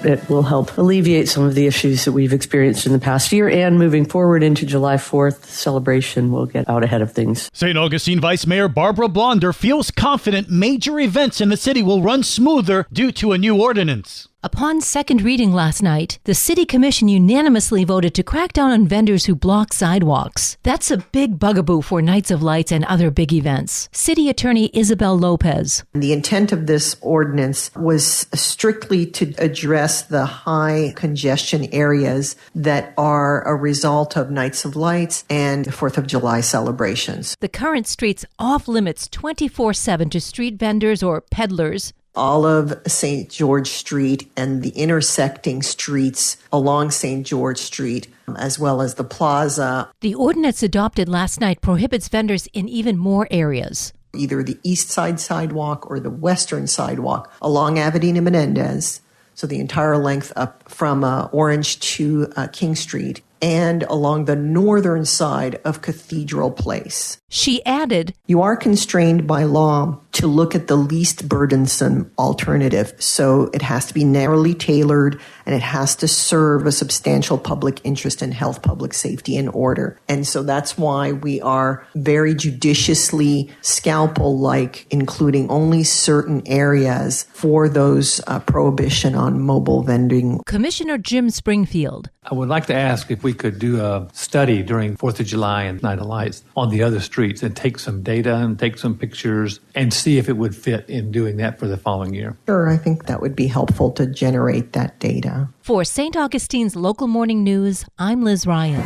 it will help alleviate some of the issues that we've experienced in the past year, and moving forward into July 4th celebration, we'll get out ahead of things. St. Augustine Vice Mayor Barbara Blonder feels confident major events in the city will run smoother due to a new ordinance. Upon second reading last night, the City Commission unanimously voted to crack down on vendors who block sidewalks. That's a big bugaboo for Nights of Lights and other big events. City Attorney Isabel Lopez. The intent of this ordinance was strictly to address the high congestion areas that are a result of Nights of Lights and 4th of July celebrations. The current street's off limits 24/7 to street vendors or peddlers. All of St. George Street and the intersecting streets along St. George Street, as well as the plaza. The ordinance adopted last night prohibits vendors in even more areas. Either the east side sidewalk or the western sidewalk along Avenida Menendez, so the entire length up from Orange to King Street, and along the northern side of Cathedral Place. She added, "You are constrained by law to look at the least burdensome alternative, so it has to be narrowly tailored and it has to serve a substantial public interest in health, public safety, and order." And so that's why we are very judiciously scalpel-like, including only certain areas for those prohibition on mobile vending. Commissioner Jim Springfield. I would like to ask if we could do a study during 4th of July and Night of Lights on the other streets and take some data and take some pictures and see if it would fit in doing that for the following year. Sure, I think that would be helpful to generate that data. For St. Augustine's Local Morning News, I'm Liz Ryan.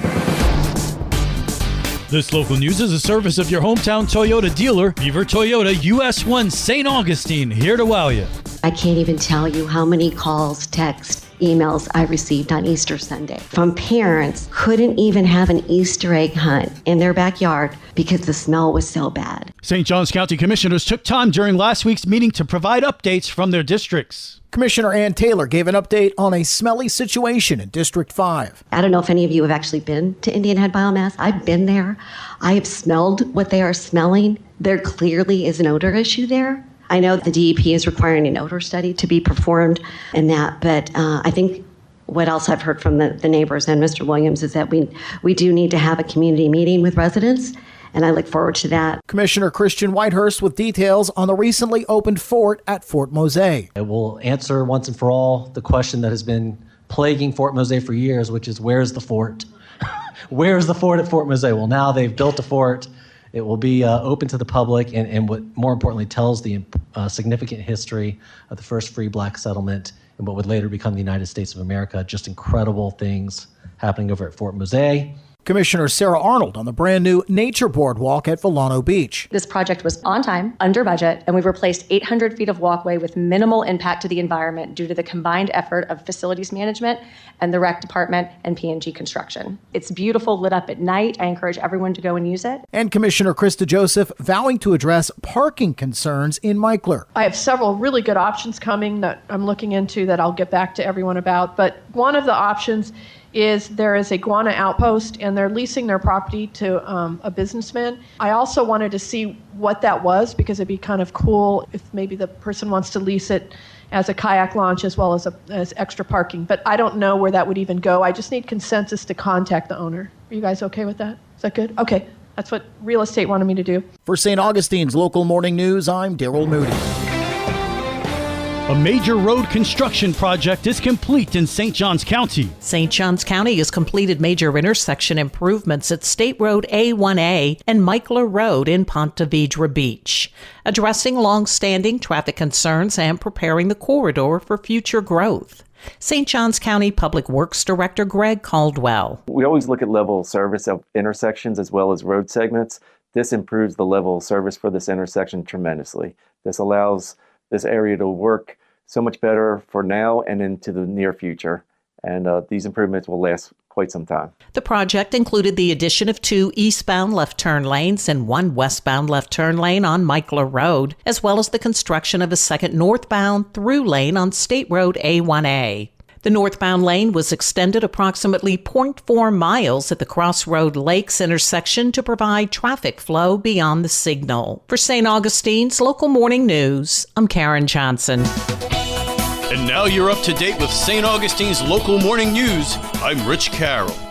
This local news is a service of your hometown Toyota dealer, Beaver Toyota, US 1 St. Augustine, here to wow you. I can't even tell you how many calls, texts, emails I received on Easter Sunday from parents who couldn't even have an Easter egg hunt in their backyard because the smell was so bad. St. Johns County Commissioners took time during last week's meeting to provide updates from their districts. Commissioner Ann Taylor gave an update on a smelly situation in District 5. I don't know if any of you have actually been to Indian Head Biomass. I've been there. I have smelled what they are smelling. There clearly is an odor issue there. I know the DEP is requiring an odor study to be performed in that, but I think what else I've heard from the neighbors and Mr. Williams is that we do need to have a community meeting with residents, and I look forward to that. Commissioner Christian Whitehurst with details on the recently opened fort at Fort Mose. It will answer once and for all the question that has been plaguing Fort Mose for years, which is where's the fort? Where's the fort at Fort Mose? Well, now they've built a fort. It will be open to the public and what more importantly tells the significant history of the first free black settlement and what would later become the United States of America. Just incredible things happening over at Fort Mose. Commissioner Sarah Arnold on the brand new Nature Boardwalk at Volano Beach. This project was on time, under budget, and we've replaced 800 feet of walkway with minimal impact to the environment due to the combined effort of facilities management and the rec department and P&G construction. It's beautiful, lit up at night. I encourage everyone to go and use it. And Commissioner Krista Joseph vowing to address parking concerns in Meikler. I have several really good options coming that I'm looking into that I'll get back to everyone about. But one of the options is there is a Guana outpost, and they're leasing their property to a businessman. I also wanted to see what that was because it'd be kind of cool if maybe the person wants to lease it as a kayak launch as well as extra parking. But I don't know where that would even go. I just need consensus to contact the owner. Are you guys okay with that? Is that good? Okay. That's what real estate wanted me to do. For St. Augustine's Local Morning News, I'm Daryl Moody. A major road construction project is complete in St. Johns County. St. Johns County has completed major intersection improvements at State Road A1A and Meikler Road in Ponte Vedra Beach, addressing long-standing traffic concerns and preparing the corridor for future growth. St. Johns County Public Works Director Greg Caldwell. We always look at level of service of intersections as well as road segments. This improves the level of service for this intersection tremendously. This allows this area to work so much better for now and into the near future. And these improvements will last quite some time. The project included the addition of 2 eastbound left turn lanes and 1 westbound left turn lane on Meikler Road, as well as the construction of a second northbound through lane on State Road A1A. The northbound lane was extended approximately 0.4 miles at the Crossroad Lakes intersection to provide traffic flow beyond the signal. For St. Augustine's Local Morning News, I'm Karen Johnson. And Now you're up to date with St. Augustine's local morning news. I'm Rich Carroll.